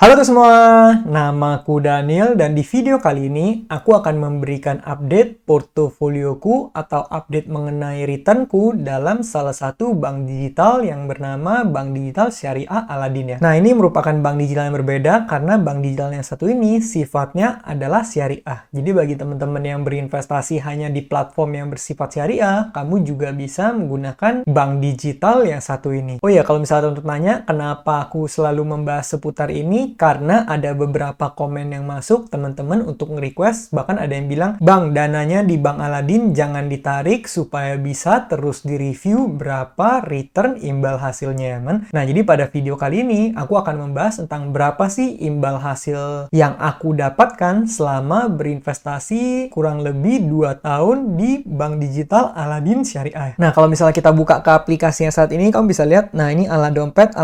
Halo semua, namaku Daniel dan di video kali ini aku akan memberikan update portofolioku atau update mengenai returnku dalam salah satu bank digital yang bernama Bank Digital Syariah Aladin ya. Nah, ini merupakan bank digital yang berbeda karena bank digital yang satu ini sifatnya adalah syariah. Jadi bagi teman-teman yang berinvestasi hanya di platform yang bersifat syariah, kamu juga bisa menggunakan bank digital yang satu ini. Oh ya, kalau misalnya untuk nanya kenapa aku selalu membahas seputar ini, karena ada beberapa komen yang masuk teman-teman untuk nge-request, bahkan ada yang bilang, "Bang, dananya di Bank Aladin jangan ditarik supaya bisa terus di-review berapa return imbal hasilnya ya, man." Nah, jadi pada video kali ini aku akan membahas tentang berapa sih imbal hasil yang aku dapatkan selama berinvestasi kurang lebih 2 tahun di Bank Digital Aladin Syariah. Nah, kalau misalnya kita buka ke aplikasinya saat ini, kamu bisa lihat, nah ini ala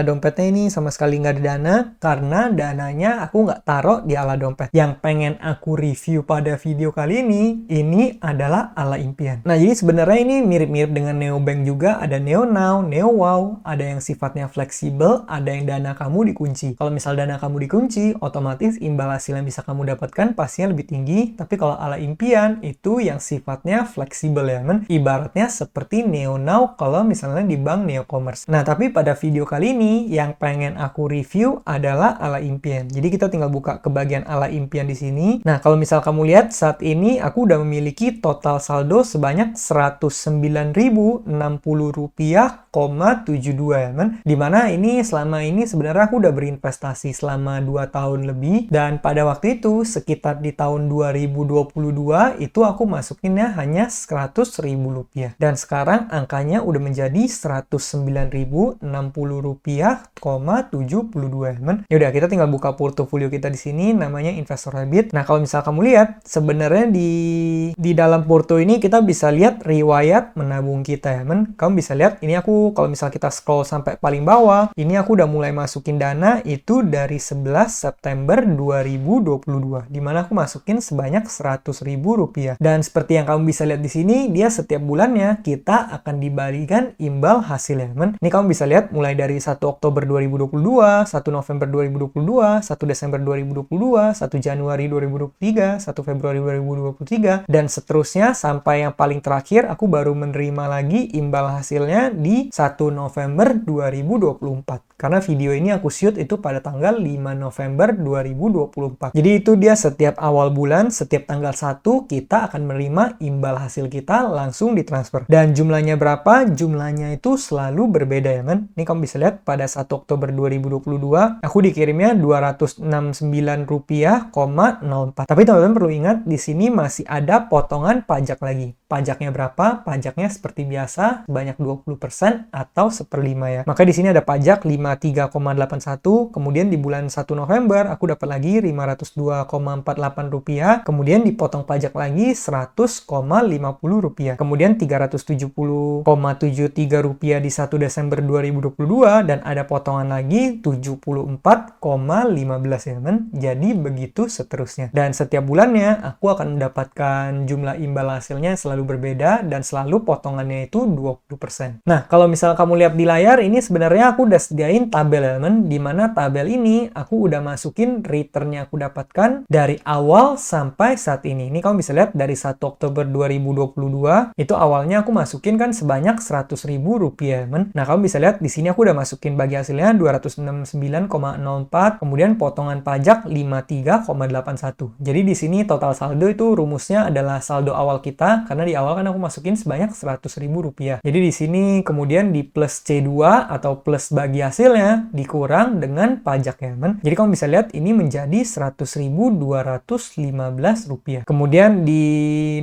dompetnya ini sama sekali nggak ada dana, karena dananya aku nggak taruh di ala dompet. Yang pengen aku review pada video kali ini adalah ala impian. Nah, jadi sebenarnya ini mirip-mirip dengan neobank juga. Ada neonow, neowow, ada yang sifatnya fleksibel, ada yang dana kamu dikunci. Kalau misal dana kamu dikunci, otomatis imbal hasil yang bisa kamu dapatkan pastinya lebih tinggi. Tapi kalau ala impian, itu yang sifatnya fleksibel ya, men. Ibaratnya seperti neonow kalau misalnya di bank neocommerce. Nah, tapi pada video kali ini, yang pengen aku review adalah ala impian. Jadi kita tinggal buka ke bagian ala impian di sini. Nah, kalau misal kamu lihat saat ini aku udah memiliki total saldo sebanyak Rp109.060,72 ya, men. Dimana ini selama ini sebenarnya aku udah berinvestasi selama 2 tahun lebih, dan pada waktu itu sekitar di tahun 2022 itu aku masukinnya hanya Rp100.000. Dan sekarang angkanya udah menjadi Rp109.060,72 ya, men. Yaudah, kita tinggal buka portofolio kita di sini, namanya Investor Habit. Nah, kalau misal kamu lihat, sebenarnya di dalam porto ini kita bisa lihat riwayat menabung kita ya, men. Kamu bisa lihat, ini aku kalau misal kita scroll sampai paling bawah, ini aku udah mulai masukin dana itu dari 11 September 2022, dimana aku masukin sebanyak Rp100.000. Dan seperti yang kamu bisa lihat di sini, dia setiap bulannya kita akan dibagikan imbal hasilnya, men. Ini kamu bisa lihat mulai dari 1 Oktober 2022, 1 November 2022, 1 Desember 2022, 1 Januari 2023, 1 Februari 2023, dan seterusnya sampai yang paling terakhir aku baru menerima lagi imbal hasilnya di 1 November 2024. Karena video ini aku shoot itu pada tanggal 5 November 2024. Jadi itu dia setiap awal bulan, setiap tanggal 1 kita akan menerima imbal hasil kita langsung ditransfer. Dan jumlahnya berapa? Jumlahnya itu selalu berbeda ya, men. Ini kamu bisa lihat pada 1 Oktober 2022 aku dikirimnya Rp269,04. Tapi teman-teman perlu ingat, di sini masih ada potongan pajak lagi. Pajaknya berapa? Pajaknya seperti biasa sebanyak 20% atau 1/5 ya. Maka di sini ada pajak 53,81. Kemudian di bulan 1 November aku dapat lagi Rp502,48. Kemudian dipotong pajak lagi Rp100,50. Kemudian Rp370,73 di 1 Desember 2022, dan ada potongan lagi Rp74,15 ya, men. Jadi begitu seterusnya. Dan setiap bulannya aku akan mendapatkan jumlah imbal hasilnya selalu berbeda, dan selalu potongannya itu 20%. Nah, kalau misal kamu lihat di layar, ini sebenarnya aku udah sediain tabel ya, men. Dimana tabel ini aku udah masukin returnnya aku dapatkan dari awal sampai saat ini. Ini kamu bisa lihat dari 1 Oktober 2022, itu awalnya aku masukin kan sebanyak Rp100.000 men. Nah, kamu bisa lihat di sini aku udah masukin bagi hasilnya 269,04, kemudian potongan pajak 53,81. Jadi di sini total saldo itu rumusnya adalah saldo awal kita, karena di awal kan aku masukin sebanyak Rp100.000. Jadi di sini kemudian di plus C2 atau plus bagi hasilnya dikurang dengan pajaknya, men. Jadi kamu bisa lihat ini menjadi Rp100.215. Kemudian di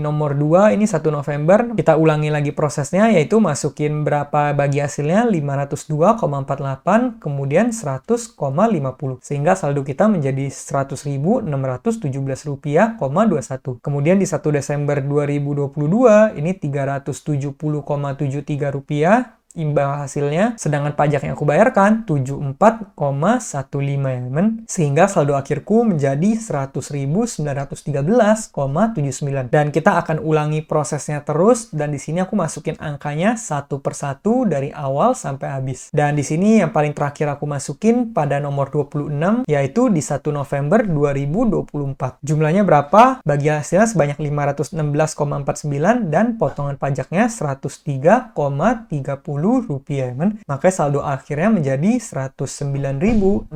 nomor 2 ini 1 November kita ulangi lagi prosesnya, yaitu masukin berapa bagi hasilnya 502,48, kemudian 100,50, sehingga saldo kita menjadi Rp100.617,21. Kemudian di 1 Desember 2022 ini Rp370,73, imbal hasilnya, sedangkan pajak yang aku bayarkan 74,15 ya teman. Sehingga saldo akhirku menjadi 100.913,79. Dan kita akan ulangi prosesnya terus, dan di sini aku masukin angkanya satu persatu dari awal sampai habis. Dan di sini yang paling terakhir aku masukin pada nomor 26, yaitu di 1 November 2024. Jumlahnya berapa? Bagi hasilnya sebanyak 516,49 dan potongan pajaknya 103,30 rupiah, men. Makanya saldo akhirnya menjadi 109.060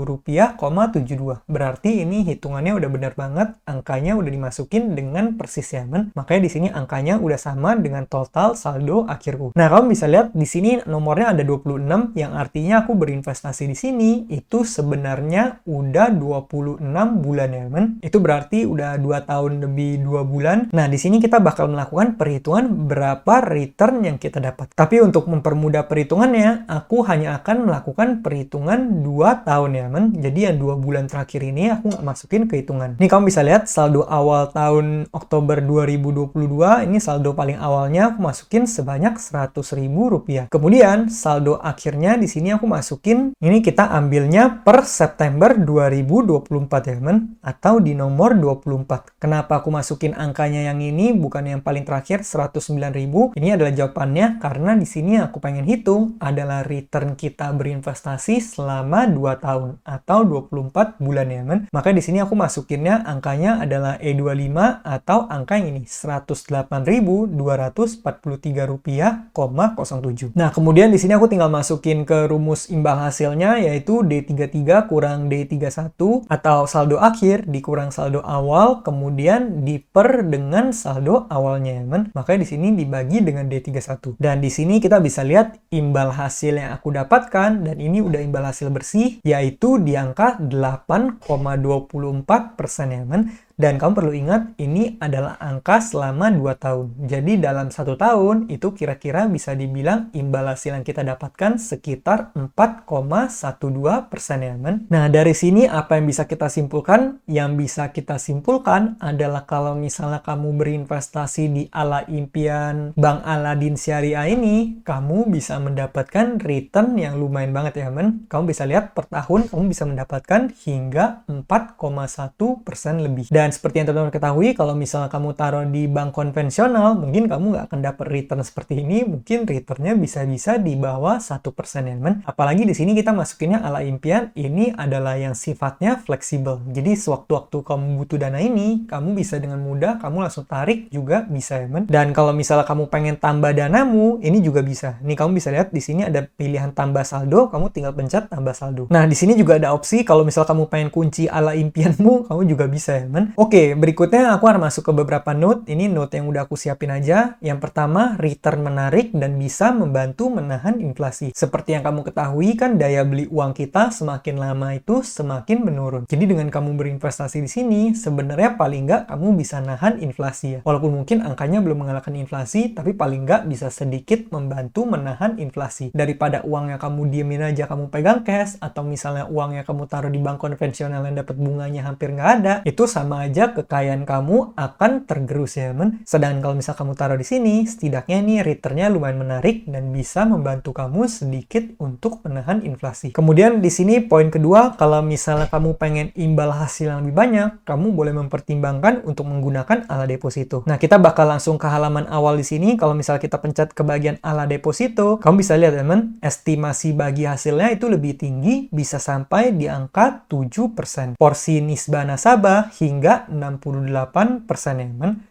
rupiah,72. Berarti ini hitungannya udah benar banget, angkanya udah dimasukin dengan persis ya, men. Makanya di sini angkanya udah sama dengan total saldo akhirku. Nah, kamu bisa lihat di sini nomornya ada 26, yang artinya aku berinvestasi di sini itu sebenarnya udah 26 bulan ya, men. Itu berarti udah 2 tahun lebih 2 bulan. Nah, di sini kita bakal melakukan perhitungan berapa return yang kita dapat. Tapi untuk mempermudah perhitungannya, aku hanya akan melakukan perhitungan 2 tahun ya, men. Jadi yang 2 bulan terakhir ini aku nggak masukin ke hitungan. Nih kamu bisa lihat saldo awal tahun Oktober 2022, ini saldo paling awalnya aku masukin sebanyak 100.000 rupiah. Kemudian saldo akhirnya di sini aku masukin, ini kita ambilnya per September 2024 ya, men, atau di nomor 24. Kenapa aku masukin angkanya yang ini bukan yang paling terakhir 109.000? Ini adalah jawabannya karena di sini aku pengen hitung adalah return kita berinvestasi selama 2 tahun atau 24 bulan ya, men. Maka di sini aku masukinnya angkanya adalah E25 atau angka yang ini 108.243 rupiah,07. Nah, kemudian di sini aku tinggal masukin ke rumus imbal hasilnya, yaitu D33 kurang D31 atau saldo akhir dikurang saldo awal kemudian diper dengan saldo awalnya ya, men. Makanya di sini dibagi dengan D31. Dan di sini kita bisa lihat imbal hasil yang aku dapatkan, dan ini udah imbal hasil bersih, yaitu di angka 8,24% ya, men. Dan kamu perlu ingat, ini adalah angka selama 2 tahun. Jadi dalam 1 tahun, itu kira-kira bisa dibilang imbal hasil yang kita dapatkan sekitar 4,12% ya, men. Nah, dari sini apa yang bisa kita simpulkan? Yang bisa kita simpulkan adalah kalau misalnya kamu berinvestasi di Ala Impian Bank Aladin Syariah ini, kamu bisa mendapatkan return yang lumayan banget ya, men. Kamu bisa lihat per tahun, kamu bisa mendapatkan hingga 4,1% lebih. Dan seperti yang teman-teman ketahui, kalau misalnya kamu taruh di bank konvensional, mungkin kamu nggak akan dapat return seperti ini. Mungkin returnnya bisa-bisa di bawah 1% ya, men. Apalagi di sini kita masukinnya Ala Impian, ini adalah yang sifatnya fleksibel. Jadi sewaktu-waktu kamu butuh dana ini, kamu bisa dengan mudah, kamu langsung tarik juga bisa ya, men. Dan kalau misalnya kamu pengen tambah danamu, ini juga bisa. Nih kamu bisa lihat di sini ada pilihan tambah saldo, kamu tinggal pencet tambah saldo. Nah, di sini juga ada opsi kalau misalnya kamu pengen kunci Ala Impianmu, kamu juga bisa ya, men. Oke, berikutnya aku akan masuk ke beberapa note. Ini note yang udah aku siapin aja. Yang pertama, return menarik dan bisa membantu menahan inflasi. Seperti yang kamu ketahui kan, daya beli uang kita semakin lama itu semakin menurun. Jadi dengan kamu berinvestasi di sini, sebenarnya paling nggak kamu bisa nahan inflasi ya. Walaupun mungkin angkanya belum mengalahkan inflasi, tapi paling nggak bisa sedikit membantu menahan inflasi. Daripada uang yang kamu diemin aja kamu pegang cash, atau misalnya uang yang kamu taruh di bank konvensional yang dapat bunganya hampir nggak ada, itu sama aja kekayaan kamu akan tergerus ya, men. Sedangkan kalau misal kamu taruh di sini, setidaknya nih returnnya lumayan menarik dan bisa membantu kamu sedikit untuk menahan inflasi. Kemudian di sini poin kedua, kalau misalnya kamu pengen imbal hasil yang lebih banyak, kamu boleh mempertimbangkan untuk menggunakan Ala Deposito. Nah, kita bakal langsung ke halaman awal di sini. Kalau misalnya kita pencet ke bagian Ala Deposito, kamu bisa lihat ya, men, estimasi bagi hasilnya itu lebih tinggi, bisa sampai di angka 7%. Porsi nisbah nasabah hingga 68% ya, men.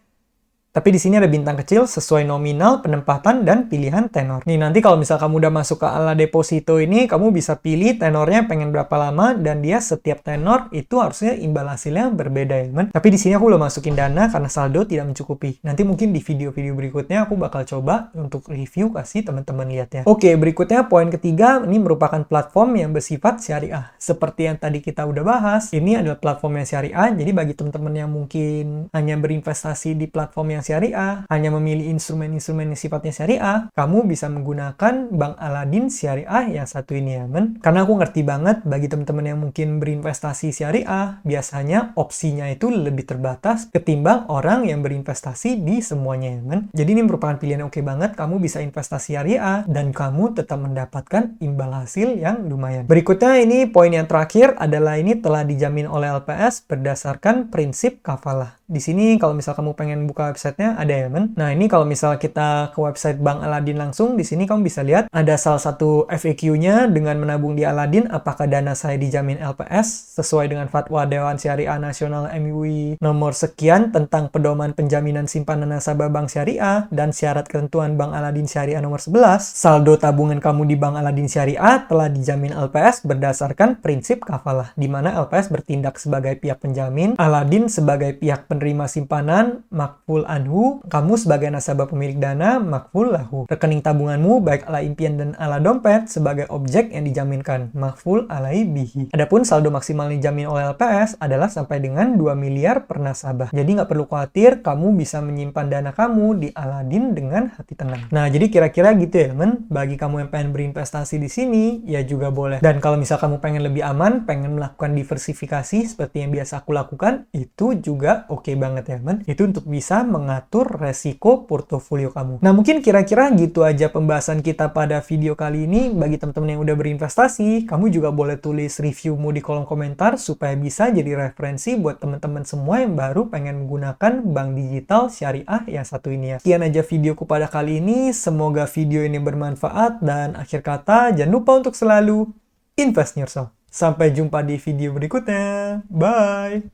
Tapi di sini ada bintang kecil sesuai nominal, penempatan, dan pilihan tenor. Nih, nanti kalau misal kamu udah masuk ke Ala Deposito ini, kamu bisa pilih tenornya pengen berapa lama, dan dia setiap tenor itu harusnya imbal hasilnya berbeda ya, men. Tapi di sini aku belum masukin dana karena saldo tidak mencukupi. Nanti mungkin di video-video berikutnya aku bakal coba untuk review, kasih teman-teman lihat ya. Oke, berikutnya poin ketiga, ini merupakan platform yang bersifat syariah. Seperti yang tadi kita udah bahas, ini adalah platform yang syariah, jadi bagi teman-teman yang mungkin hanya berinvestasi di platform yang yang syariah, hanya memilih instrumen-instrumen yang sifatnya syariah, kamu bisa menggunakan Bank Aladin Syariah yang satu ini ya, men. Karena aku ngerti banget bagi teman-teman yang mungkin berinvestasi syariah, biasanya opsinya itu lebih terbatas ketimbang orang yang berinvestasi di semuanya ya, men. Jadi ini merupakan pilihan oke banget, kamu bisa investasi syariah dan kamu tetap mendapatkan imbal hasil yang lumayan. Berikutnya ini poin yang terakhir adalah ini telah dijamin oleh LPS berdasarkan prinsip kafalah. Di sini kalau misal kamu pengen buka websitenya ada ya, men. Nah, ini kalau misal kita ke website Bank Aladin langsung, di sini kamu bisa lihat ada salah satu FAQ-nya dengan menabung di Aladin, apakah dana saya dijamin LPS sesuai dengan Fatwa Dewan Syariah Nasional MUI nomor sekian tentang pedoman penjaminan simpanan nasabah bank syariah dan syarat ketentuan Bank Aladin Syariah nomor 11. Saldo tabungan kamu di Bank Aladin Syariah telah dijamin LPS berdasarkan prinsip kafalah, di mana LPS bertindak sebagai pihak penjamin, Aladin sebagai pihak penerima simpanan, makful anhu, kamu sebagai nasabah pemilik dana, makful lahu. Rekening tabunganmu baik ala impian dan ala dompet sebagai objek yang dijaminkan, makful alai bihi. Adapun saldo maksimal yang dijamin oleh LPS adalah sampai dengan 2 miliar per nasabah. Jadi nggak perlu khawatir, kamu bisa menyimpan dana kamu di Aladin dengan hati tenang. Nah, jadi kira-kira gitu ya, men. Bagi kamu yang pengen berinvestasi di sini, ya juga boleh. Dan kalau misal kamu pengen lebih aman, pengen melakukan diversifikasi seperti yang biasa aku lakukan, itu juga oke banget ya, men. Itu untuk bisa mengatur resiko portofolio kamu. Nah, mungkin kira-kira gitu aja pembahasan kita pada video kali ini. Bagi teman-teman yang udah berinvestasi, kamu juga boleh tulis reviewmu di kolom komentar supaya bisa jadi referensi buat teman-teman semua yang baru pengen menggunakan bank digital syariah yang satu ini ya. Sekian aja videoku pada kali ini. Semoga video ini bermanfaat dan akhir kata jangan lupa untuk selalu invest in yourself. Sampai jumpa di video berikutnya. Bye!